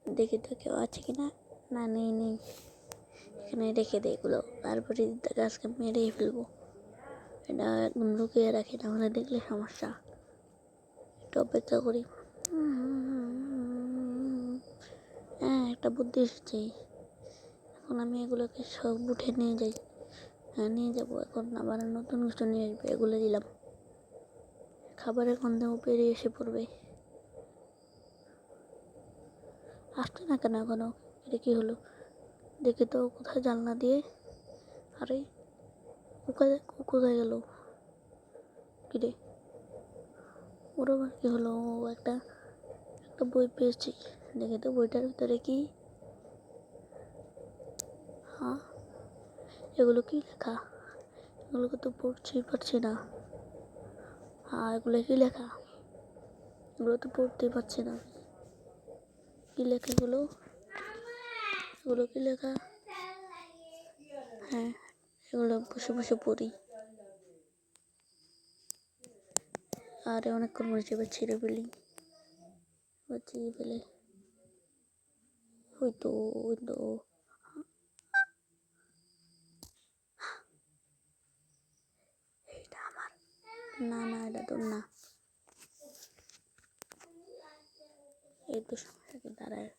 দেখি তো কেউ আছে কিনা। না, নেই। এখানে রেখে দেয় এগুলো, তারপরে গাছকে মেরেই ফেলবো। এটা একদম লুকিয়ে রাখি, নাহলে দেখলে সমস্যা। একটু অপেক্ষা করি। হ্যাঁ, একটা বুদ্ধি এসেছে। এখন আমি এগুলোকে সব উঠে নিয়ে যাই। হ্যাঁ, নিয়ে যাবো। এখন আবার নতুন কিছু নিয়ে আসবে। এগুলো দিলাম, খাবারের গন্ধেও বেরিয়ে এসে পড়বে। আসছে না কেন এখনো? এটা কি হলো? দেখি তো কোথায় জানলা দিয়ে। আরে কোথায় গেল? কিরে, ওর আবার কি হলো? ও একটা বই পেয়েছি। দেখি তো বইটার ভিতরে কি। হ্যাঁ, এগুলো কি লেখা? এগুলোকে তো পড়তেই পারছি না। হ্যাঁ, এগুলো কি লেখা? এগুলো তো পড়তেই পারছি না। কি লেখা এগুলো? এগুলো কি লেখা? হ্যাঁ, এগুলো বসে বসে পড়ি। আরে অনেকক্ষণ মরেছে, এবার ছিঁড়ে ফেলি। ফেলে হয়তো এটা আমার। না, এটা তোর না। এই তো সমস্যা, দাঁড়ায়।